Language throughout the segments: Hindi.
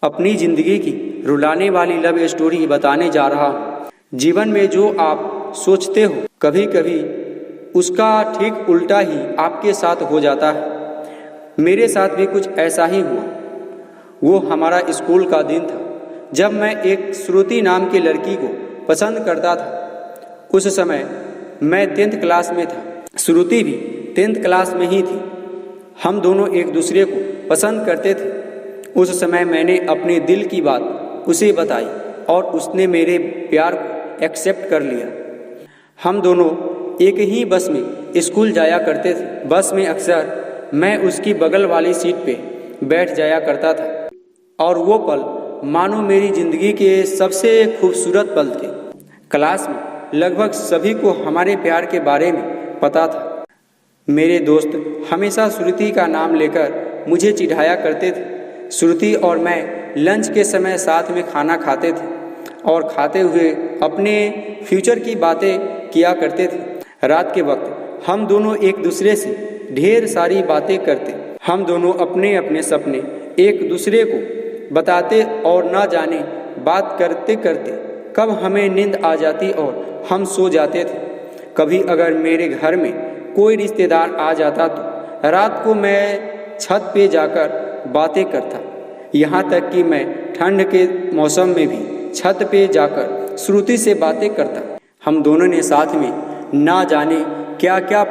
अपनी ज़िंदगी की रुलाने वाली लव स्टोरी बताने जा रहा हूँ। जीवन में जो आप सोचते हो कभी कभी उसका ठीक उल्टा ही आपके साथ हो जाता है। मेरे साथ भी कुछ ऐसा ही हुआ। वो हमारा स्कूल का दिन था जब मैं एक श्रुति नाम की लड़की को पसंद करता था। उस समय मैं 10th क्लास में था, श्रुति भी 10th क्लास में ही थी। हम दोनों एक दूसरे को पसंद करते थे। उस समय मैंने अपने दिल की बात उसे बताई और उसने मेरे प्यार को एक्सेप्ट कर लिया। हम दोनों एक ही बस में स्कूल जाया करते थे। बस में अक्सर मैं उसकी बगल वाली सीट पे बैठ जाया करता था और वो पल मानो मेरी ज़िंदगी के सबसे खूबसूरत पल थे। क्लास में लगभग सभी को हमारे प्यार के बारे में पता था। मेरे दोस्त हमेशा श्रुति का नाम लेकर मुझे चिढ़ाया करते थे। श्रुति और मैं लंच के समय साथ में खाना खाते थे और खाते हुए अपने फ्यूचर की बातें किया करते थे। रात के वक्त हम दोनों एक दूसरे से ढेर सारी बातें करते। हम दोनों अपने अपने सपने एक दूसरे को बताते और न जाने बात करते करते कब हमें नींद आ जाती और हम सो जाते थे। कभी अगर मेरे घर में कोई रिश्तेदार आ जाता तो रात को मैं छत पे जाकर बातें करता। यहाँ तक कि मैं ठंड के मौसम में भी छत पे जाकर श्रुति से बातें करता। हम दोनों ने साथ में ना जाने क्या क्या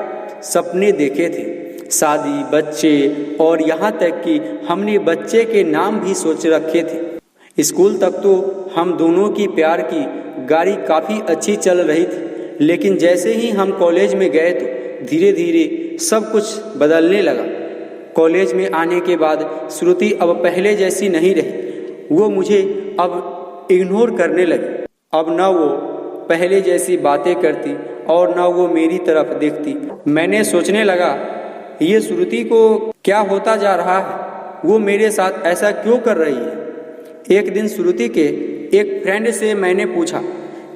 सपने देखे थे, शादी, बच्चे और यहाँ तक कि हमने बच्चे के नाम भी सोच रखे थे। स्कूल तक तो हम दोनों की प्यार की गाड़ी काफ़ी अच्छी चल रही थी, लेकिन जैसे ही हम कॉलेज में गए तो धीरे धीरे सब कुछ बदलने लगा। कॉलेज में आने के बाद श्रुति अब पहले जैसी नहीं रही। वो मुझे अब इग्नोर करने लगी। अब न वो पहले जैसी बातें करती और न वो मेरी तरफ देखती। मैंने सोचने लगा ये श्रुति को क्या होता जा रहा है, वो मेरे साथ ऐसा क्यों कर रही है। एक दिन श्रुति के एक फ्रेंड से मैंने पूछा,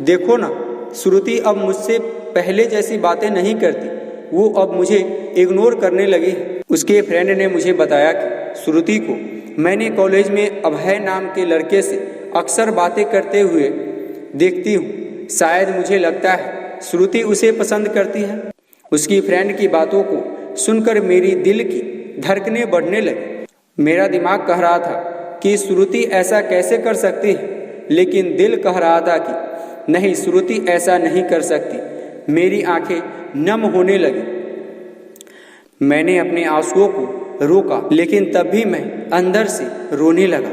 देखो ना, श्रुति अब मुझसे पहले जैसी बातें नहीं करती, वो अब मुझे इग्नोर करने लगी है। उसके फ्रेंड ने मुझे बताया कि श्रुति को मैंने कॉलेज में अभय नाम के लड़के से अक्सर बातें करते हुए देखती हूँ। शायद मुझे लगता है श्रुति उसे पसंद करती है। उसकी फ्रेंड की बातों को सुनकर मेरी दिल की धड़कनें बढ़ने लगी। मेरा दिमाग कह रहा था कि श्रुति ऐसा कैसे कर सकती है, लेकिन दिल कह रहा था कि नहीं, श्रुति ऐसा नहीं कर सकती। मेरी आंखें नम होने लगी। मैंने अपने आंसुओं को रोका, लेकिन तब भी मैं अंदर से रोने लगा।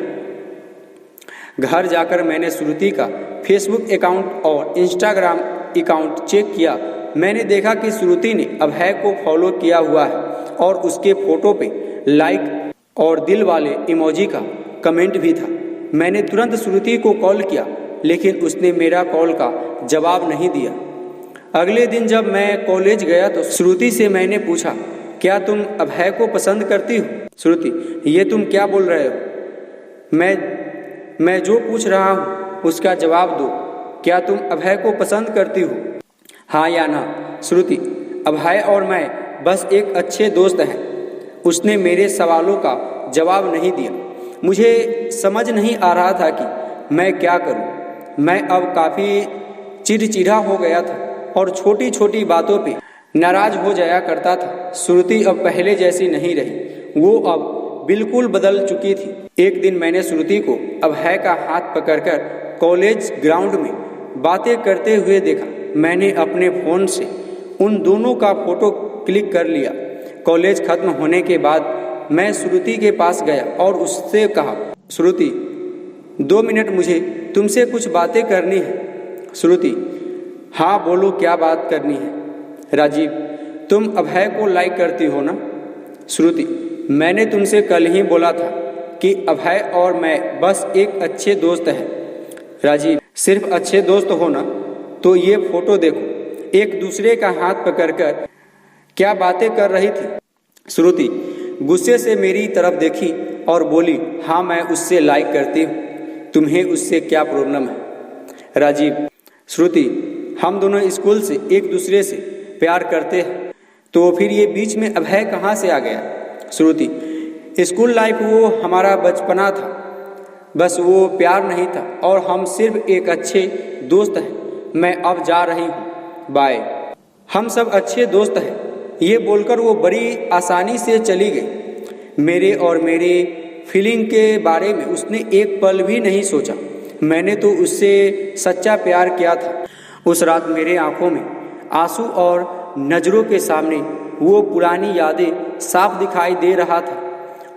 घर जाकर मैंने श्रुति का फेसबुक अकाउंट और इंस्टाग्राम अकाउंट चेक किया। मैंने देखा कि श्रुति ने अभय को फॉलो किया हुआ है और उसके फोटो पे लाइक और दिल वाले इमोजी का कमेंट भी था। मैंने तुरंत श्रुति को कॉल किया, लेकिन उसने मेरा कॉल का जवाब नहीं दिया। अगले दिन जब मैं कॉलेज गया तो श्रुति से मैंने पूछा, क्या तुम अभय को पसंद करती हो? श्रुति, ये तुम क्या बोल रहे हो? मैं जो पूछ रहा हूँ उसका जवाब दो। क्या तुम अभय को पसंद करती हो, हाँ या ना? श्रुति, अभय और मैं बस एक अच्छे दोस्त हैं। उसने मेरे सवालों का जवाब नहीं दिया। मुझे समझ नहीं आ रहा था कि मैं क्या करूं। मैं अब काफ़ी चिड़चिड़ा हो गया था और छोटी छोटी बातों पे नाराज हो जाया करता था। श्रुति अब पहले जैसी नहीं रही, वो अब बिल्कुल बदल चुकी थी। एक दिन मैंने श्रुति को अभय का हाथ पकड़कर कॉलेज ग्राउंड में बातें करते हुए देखा। मैंने अपने फ़ोन से उन दोनों का फ़ोटो क्लिक कर लिया। कॉलेज खत्म होने के बाद मैं श्रुति के पास गया और उससे कहा, श्रुति, 2 मिनट मुझे तुमसे कुछ बातें करनी है। श्रुति, हाँ बोलो, क्या बात करनी है? राजीव, तुम अभय को लाइक करती हो ना? श्रुति, मैंने तुमसे कल ही बोला था कि अभय और मैं बस एक अच्छे दोस्त हैं। राजीव, सिर्फ अच्छे दोस्त हो ना? तो ये फोटो देखो, एक दूसरे का हाथ पकड़कर क्या बातें कर रही थी। श्रुति गुस्से से मेरी तरफ देखी और बोली, हाँ मैं उससे लाइक करती हूँ, तुम्हें उससे क्या प्रॉब्लम है? राजीव, श्रुति, हम दोनों स्कूल से एक दूसरे से प्यार करते हैं, तो फिर ये बीच में अभय कहाँ से आ गया? श्रुति, स्कूल लाइफ वो हमारा बचपना था। बस वो प्यार नहीं था और हम सिर्फ एक अच्छे दोस्त हैं। मैं अब जा रही हूँ, बाय। हम सब अच्छे दोस्त हैं, ये बोलकर वो बड़ी आसानी से चली गई। मेरे और मेरी फीलिंग के बारे में उसने एक पल भी नहीं सोचा। मैंने तो उससे सच्चा प्यार किया था। उस रात मेरे आंखों में आंसू और नज़रों के सामने वो पुरानी यादें साफ दिखाई दे रहा था।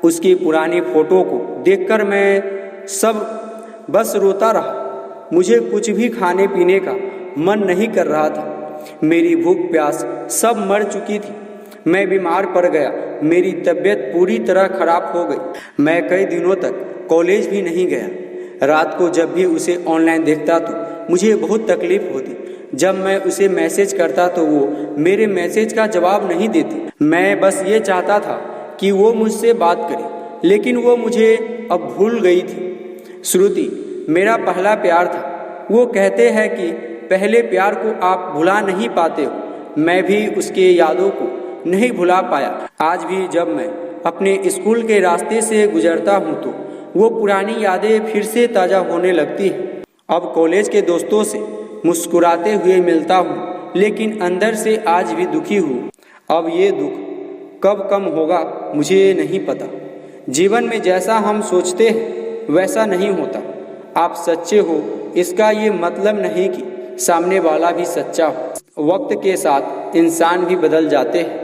उसकी पुरानी फ़ोटो को देखकर मैं सब बस रोता रहा। मुझे कुछ भी खाने पीने का मन नहीं कर रहा था। मेरी भूख प्यास सब मर चुकी थी। मैं बीमार पड़ गया। मेरी तबीयत पूरी तरह खराब हो गई। मैं कई दिनों तक कॉलेज भी नहीं गया। रात को जब भी उसे ऑनलाइन देखता तो मुझे बहुत तकलीफ होती। जब मैं उसे मैसेज करता तो वो मेरे मैसेज का जवाब नहीं देती। मैं बस ये चाहता था कि वो मुझसे बात करे, लेकिन वो मुझे अब भूल गई थी। श्रुति मेरा पहला प्यार था। वो कहते हैं कि पहले प्यार को आप भुला नहीं पाते हो। मैं भी उसके यादों को नहीं भुला पाया। आज भी जब मैं अपने स्कूल के रास्ते से गुजरता हूँ तो वो पुरानी यादें फिर से ताज़ा होने लगती हैं। अब कॉलेज के दोस्तों से मुस्कुराते हुए मिलता हूँ, लेकिन अंदर से आज भी दुखी हूँ। अब ये दुख कब कम होगा मुझे नहीं पता। जीवन में जैसा हम सोचते हैं वैसा नहीं होता। आप सच्चे हो इसका ये मतलब नहीं कि सामने वाला भी सच्चा हो। वक्त के साथ इंसान भी बदल जाते हैं।